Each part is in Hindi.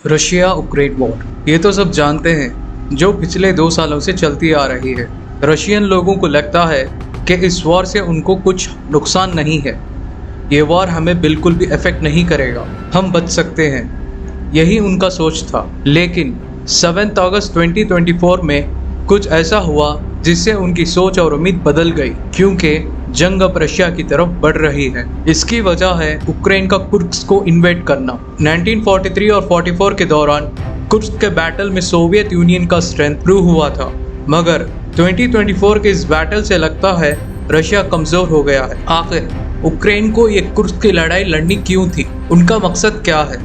रशिया यूक्रेन वॉर, ये तो सब जानते हैं, जो पिछले 2 सालों से चलती आ रही है। रशियन लोगों को लगता है कि इस वॉर से उनको कुछ नुकसान नहीं है। ये वॉर हमें बिल्कुल भी अफेक्ट नहीं करेगा, हम बच सकते हैं, यही उनका सोच था। लेकिन 7 अगस्त 2024 में कुछ ऐसा हुआ जिससे उनकी सोच और उम्मीद बदल गई, क्योंकि जंग अब रशिया की तरफ बढ़ रही है। इसकी वजह है यूक्रेन का कुर्स्क को इन्वेड करना। 1943 और 44 के दौरान कुर्स्क के बैटल में सोवियत यूनियन का स्ट्रेंथ प्रूव हुआ था, मगर 2024 के इस बैटल से लगता है रशिया कमजोर हो गया है। आखिर यूक्रेन को ये कुर्स्क की लड़ाई लड़नी क्यों थी? उनका मकसद क्या है?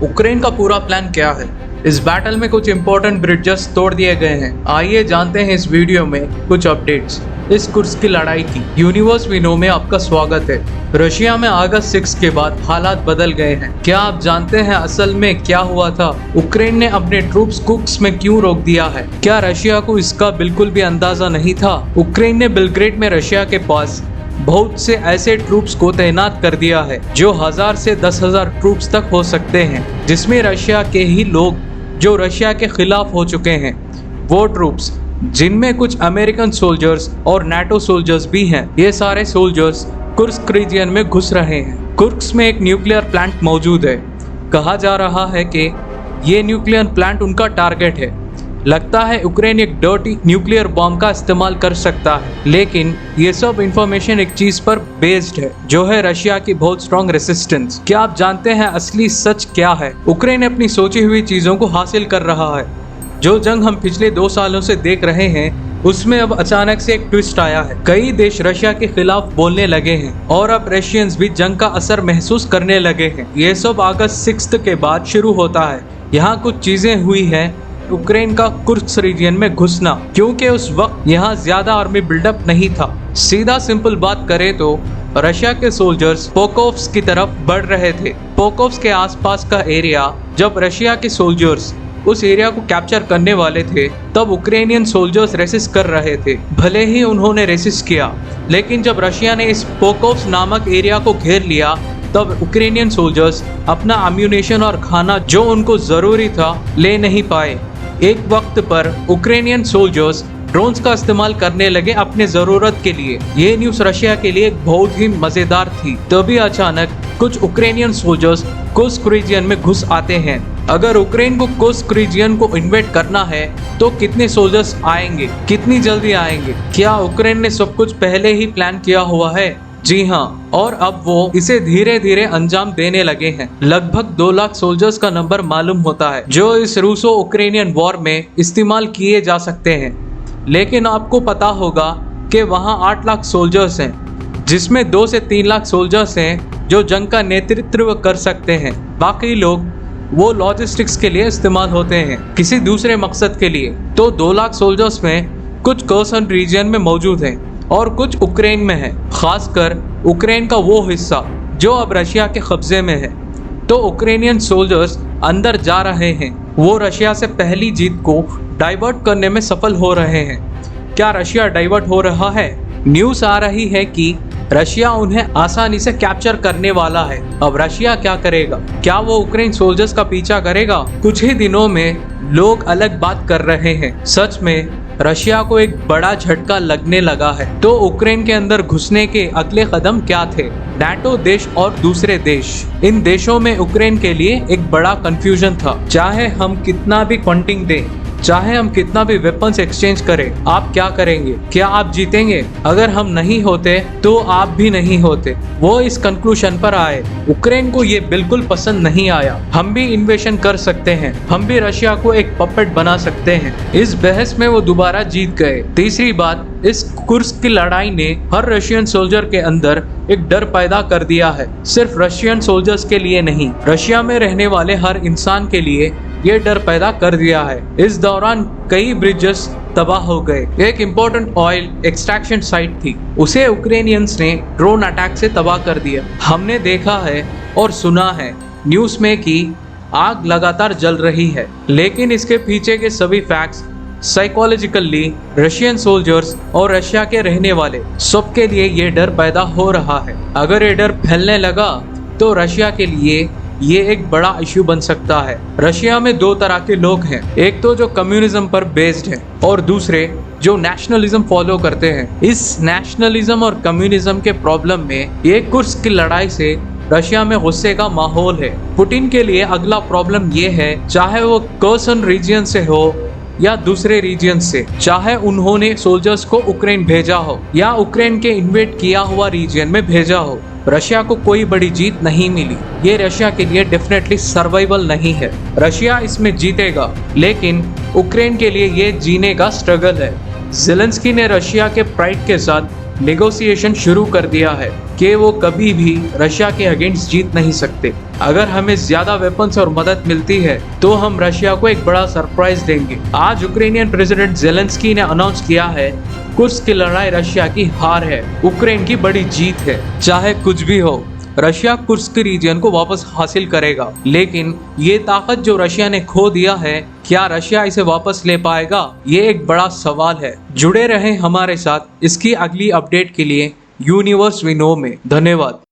यूक्रेन का पूरा प्लान क्या है? इस बैटल में कुछ इंपॉर्टेंट ब्रिजेस तोड़ दिए गए हैं। आइए जानते हैं इस वीडियो में कुछ अपडेट्स इस कुर्स्क की लड़ाई की। यूनिवर्स वी नो में आपका स्वागत है। रशिया में अगस्त 6 के बाद हालात बदल गए हैं। क्या आप जानते हैं असल में क्या हुआ था? यूक्रेन ने अपने ट्रूप्स कुर्स्क में क्यों रोक दिया है? क्या रशिया को इसका बिल्कुल भी अंदाजा नहीं था? यूक्रेन ने बेलग्रेड में रशिया के पास बहुत से ऐसे ट्रूप्स को तैनात कर दिया है जो 1000 से 10,000 ट्रूप्स तक हो सकते हैं, जिसमें रशिया के ही लोग जो रशिया के खिलाफ हो चुके हैं, वो ट्रूप्स, जिनमें कुछ अमेरिकन सोल्जर्स और नाटो सोल्जर्स भी हैं। ये सारे सोल्जर्स कुर्स्क रीजियन में घुस रहे हैं। कुर्स्क में एक न्यूक्लियर प्लांट मौजूद है। कहा जा रहा है कि ये न्यूक्लियर प्लांट उनका टारगेट है। लगता है यूक्रेन एक डर्टी न्यूक्लियर बॉम्ब का इस्तेमाल कर सकता है, लेकिन ये सब इंफॉर्मेशन एक चीज पर बेस्ड है, जो है रशिया की बहुत स्ट्रॉन्ग रेसिस्टेंस। क्या आप जानते हैं असली सच क्या है? यूक्रेन अपनी सोची हुई चीजों को हासिल कर रहा है। जो जंग हम पिछले 2 सालों से देख रहे हैं, उसमें अब अचानक से एक ट्विस्ट आया है। कई देश रशिया के खिलाफ बोलने लगे हैं और अब रशियंस भी जंग का असर महसूस करने लगे हैं। ये सब अगस्त 6 के बाद शुरू होता है। यहाँ कुछ चीजें हुई है। यूक्रेन का कुर्स्क रीजन में घुसना, क्योंकि उस वक्त यहाँ ज्यादा आर्मी बिल्डअप नहीं था। सीधा सिंपल बात करें तो रशिया के सोल्जर्स पोकोव्स्क की तरफ बढ़ रहे थे। पोकोव्स्क के आसपास का एरिया, जब रशिया के सोल्जर्स उस एरिया को कैप्चर करने वाले थे, तब यूक्रेनियन सोल्जर्स रेसिस्ट कर रहे थे। भले ही उन्होंने रेसिस्ट किया, लेकिन जब रशिया ने इस पोकोव्स्क नामक एरिया को घेर लिया, तब यूक्रेनियन सोल्जर्स अपना अम्यूनेशन और खाना जो उनको जरूरी था ले नहीं पाए। एक वक्त पर यूक्रेनियन सोल्जर्स ड्रोन्स का इस्तेमाल करने लगे अपने जरूरत के लिए। ये न्यूज़ रशिया के लिए बहुत ही मजेदार थी। तभी अचानक कुछ यूक्रेनियन सोल्जर्स कुर्स्क रीजियन में घुस आते हैं। अगर यूक्रेन को कुर्स्क रीजियन को इन्वेड करना है तो कितने सोल्जर्स आएंगे, कितनी जल्दी आएंगे? क्या यूक्रेन ने सब कुछ पहले ही प्लान किया हुआ है? जी हाँ, और अब वो इसे धीरे धीरे अंजाम देने लगे हैं। लगभग 2 लाख सोल्जर्स का नंबर मालूम होता है जो इस रूसो यूक्रेनियन वॉर में इस्तेमाल किए जा सकते हैं। लेकिन आपको पता होगा कि वहाँ 8 लाख सोल्जर्स हैं, जिसमें 2 से 3 लाख सोल्जर्स हैं जो जंग का नेतृत्व कर सकते हैं। बाकी लोग वो लॉजिस्टिक्स के लिए इस्तेमाल होते हैं, किसी दूसरे मकसद के लिए। तो 2 लाख सोल्जर्स में कुछ कर्सन रीजन में मौजूद हैं और कुछ यूक्रेन में है, खासकर यूक्रेन का वो हिस्सा जो अब रशिया के कब्जे में है। तो यूक्रेनियन सोल्जर्स अंदर जा रहे हैं। वो रशिया से पहली जीत को डाइवर्ट करने में सफल हो रहे हैं। क्या रशिया डाइवर्ट हो रहा है? न्यूज़ आ रही है कि रशिया उन्हें आसानी से कैप्चर करने वाला है। अब रशिया क्या करेगा? क्या वो यूक्रेन सोल्जर्स का पीछा करेगा? कुछ ही दिनों में लोग अलग बात कर रहे हैं। सच में रशिया को एक बड़ा झटका लगने लगा है। तो यूक्रेन के अंदर घुसने के अगले कदम क्या थे? नाटो देश और दूसरे देश, इन देशों में यूक्रेन के लिए एक बड़ा कंफ्यूजन था। चाहे हम कितना भी फंडिंग दें, चाहे हम कितना भी वेपन्स एक्सचेंज करें, आप क्या करेंगे? क्या आप जीतेंगे? अगर हम नहीं होते तो आप भी नहीं होते। वो इस कंक्लूजन पर आए। यूक्रेन को ये बिल्कुल पसंद नहीं आया। हम भी इन्वेशन कर सकते हैं, हम भी रशिया को एक पपेट बना सकते हैं। इस बहस में वो दोबारा जीत गए। तीसरी बात, इस कुर्स्क की लड़ाई ने हर रशियन सोल्जर के अंदर एक डर पैदा कर दिया है। सिर्फ रशियन सोल्जर्स के लिए नहीं, रशिया में रहने वाले हर इंसान के लिए ये डर पैदा कर दिया है। इस दौरान कई ब्रिजेस तबाह हो गए। एक इम्पोर्टेंट ऑयल एक्सट्रैक्शन साइट थी, उसे यूक्रेनियंस ने ड्रोन अटैक से तबाह कर दिया। हमने देखा है और सुना है न्यूज़ में कि आग लगातार जल रही है, लेकिन इसके पीछे के सभी फैक्ट्स साइकोलॉजिकली रशियन सोल्जर्स और रशिया के रहने वाले सबके लिए ये डर पैदा हो रहा है। अगर ये डर फैलने लगा तो रशिया के लिए ये एक बड़ा इश्यू बन सकता है। रशिया में दो तरह के लोग हैं, एक तो जो कम्युनिज्म पर बेस्ड है और दूसरे जो नेशनलिज्म फॉलो करते हैं। इस नेशनलिज्म और कम्युनिज्म के प्रॉब्लम में ये कुर्स्क की लड़ाई से रशिया में गुस्से का माहौल है। पुतिन के लिए अगला प्रॉब्लम ये है, चाहे वो कर्सन रीजन से हो या दूसरे रीजन से, चाहे उन्होंने सोल्जर्स को यूक्रेन भेजा हो या यूक्रेन के इन्वेड किया हुआ रीजन में भेजा हो, रशिया को कोई बड़ी जीत नहीं मिली। ये रशिया के लिए डेफिनेटली सर्वाइवल नहीं है। रशिया इसमें जीतेगा, लेकिन यूक्रेन के लिए ये जीने का स्ट्रगल है। ज़ेलेंस्की ने रशिया के प्राइड के साथ नेगोशिएशन शुरू कर दिया है कि वो कभी भी रशिया के अगेंस्ट जीत नहीं सकते। अगर हमें ज्यादा वेपन्स और मदद मिलती है तो हम रशिया को एक बड़ा सरप्राइज देंगे। आज यूक्रेनियन प्रेसिडेंट ज़ेलेंस्की ने अनाउंस किया है कुर्स्क की लड़ाई रशिया की हार है, यूक्रेन की बड़ी जीत है। चाहे कुछ भी हो, रशिया कुर्स्क रीजन को वापस हासिल करेगा, लेकिन ये ताकत जो रशिया ने खो दिया है, क्या रशिया इसे वापस ले पाएगा? ये एक बड़ा सवाल है। जुड़े रहें हमारे साथ इसकी अगली अपडेट के लिए यूनिवर्स वी नो में। धन्यवाद।